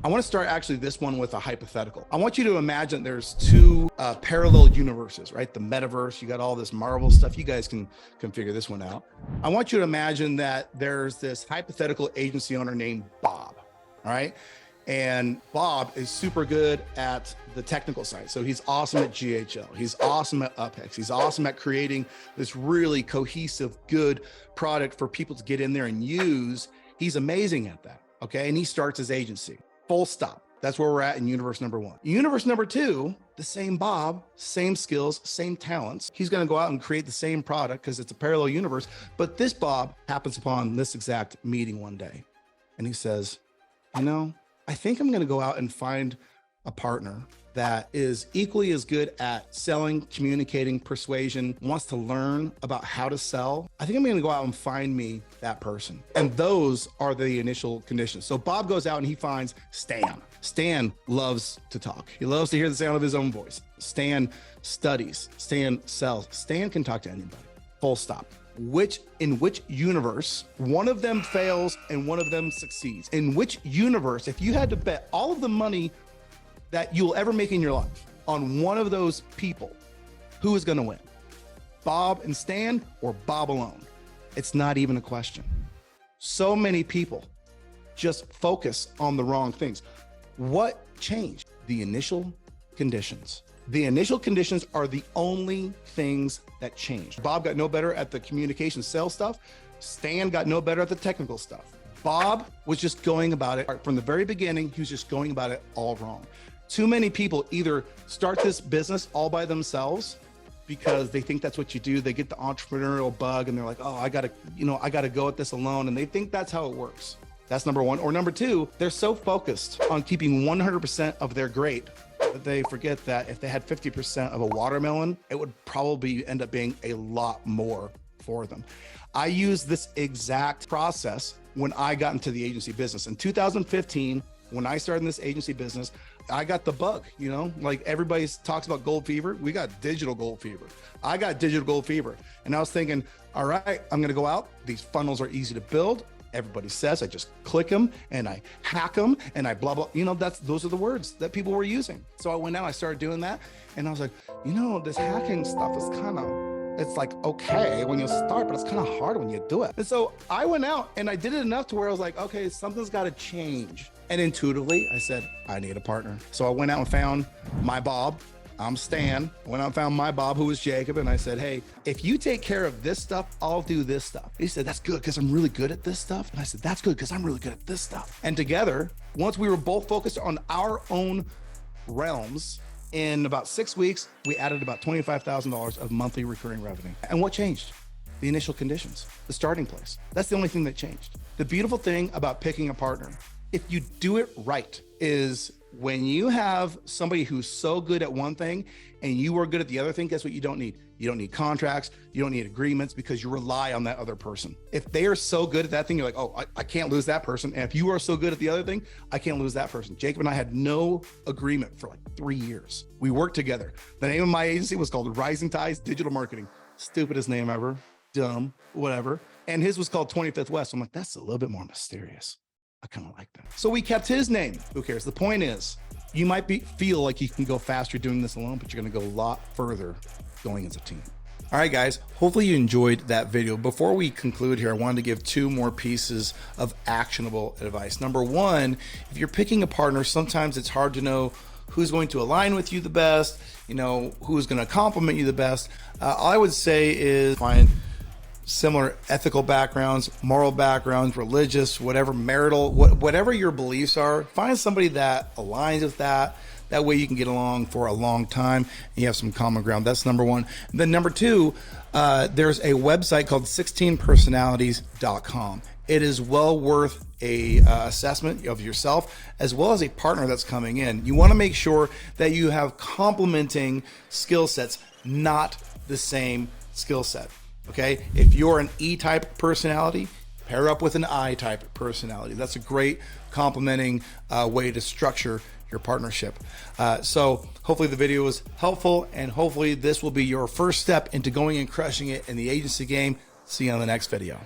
I want to start actually this one with a hypothetical. I want you to imagine there's two parallel universes, right? The metaverse, you got all this Marvel stuff. You guys can figure this one out. I want you to imagine that there's this hypothetical agency owner named Bob, all right? And Bob is super good at the technical side. So he's awesome at GHL. He's awesome at UpHex. He's awesome at creating this really cohesive, good product for people to get in there and use. He's amazing at that, okay? And he starts his agency, full stop. That's where we're at in universe number one. Universe number two, the same Bob, same skills, same talents. He's gonna go out and create the same product because it's a parallel universe. But this Bob happens upon this exact meeting one day. And he says, you know, I think I'm going to go out and find a partner that is equally as good at selling, communicating, persuasion, wants to learn about how to sell. I think I'm going to go out and find me that person. And those are the initial conditions. So Bob goes out and he finds Stan. Stan loves to talk. He loves to hear the sound of his own voice. Stan studies. Stan sells. Stan can talk to anybody. Full stop. In which universe one of them fails and one of them succeeds? In which universe, if you had to bet all of the money that you'll ever make in your life on one of those people, who is going to win? Bob and Stan or Bob alone? It's not even a question. So many people just focus on the wrong things. What changed? The initial conditions. The initial conditions are the only things that changed. Bob got no better at the communication sales stuff. Stan got no better at the technical stuff. Bob was just going about it from the very beginning. He was just going about it all wrong. Too many people either start this business all by themselves because they think that's what you do. They get the entrepreneurial bug and they're like, oh, I gotta go at this alone. And they think that's how it works. That's number one. Or number two, they're so focused on keeping 100% of their great that they forget that if they had 50% of a watermelon, it would probably end up being a lot more for them. I used this exact process when I got into the agency business. In 2015, when I started in this agency business, I got the bug, you know, like everybody talks about gold fever. We got digital gold fever. I got digital gold fever. And I was thinking, all right, I'm going to go out. These funnels are easy to build. Everybody says I just click them and I hack them and I blah, blah, you know, those are the words that people were using. So I went out, I started doing that. And I was like, you know, this hacking stuff is it's like, okay, when you start, but it's kind of hard when you do it. And so I went out and I did it enough to where I was like, okay, something's got to change. And intuitively I said, I need a partner. So I went out and found my Bob. I'm Stan. I went out and found my Bob, who was Jacob. And I said, hey, if you take care of this stuff, I'll do this stuff. He said, that's good because I'm really good at this stuff. And I said, that's good because I'm really good at this stuff. And together, once we were both focused on our own realms, in about 6 weeks, we added about $25,000 of monthly recurring revenue. And what changed? The initial conditions, the starting place. That's the only thing that changed. The beautiful thing about picking a partner, if you do it right, is when you have somebody who's so good at one thing and you are good at the other thing, guess what you don't need? You don't need contracts. You don't need agreements because you rely on that other person. If they are so good at that thing, you're like, oh, I can't lose that person. And if you are so good at the other thing, I can't lose that person. Jacob and I had no agreement for like 3 years. We worked together. The name of my agency was called Rising Tides Digital Marketing. Stupidest name ever, dumb, whatever. And his was called 25th West. I'm like, that's a little bit more mysterious. I kind of like that. So we kept his name. Who cares? The point is, you might feel like you can go faster doing this alone, but you're going to go a lot further going as a team. All right, guys, hopefully you enjoyed that video. Before we conclude here, I wanted to give 2 more pieces of actionable advice. Number 1, if you're picking a partner, sometimes it's hard to know who's going to align with you the best, you know, who's going to complement you the best. All I would say is find similar ethical backgrounds, moral backgrounds, religious, whatever, marital, whatever your beliefs are, find somebody that aligns with that. That way you can get along for a long time and you have some common ground. That's number 1. And then number 2, there's a website called 16personalities.com. It is well worth a assessment of yourself as well as a partner that's coming in. You want to make sure that you have complementing skill sets, not the same skill set. Okay, if you're an E-type personality, pair up with an I-type personality. That's a great complementing way to structure your partnership. So hopefully the video was helpful, and hopefully this will be your first step into going and crushing it in the agency game. See you on the next video.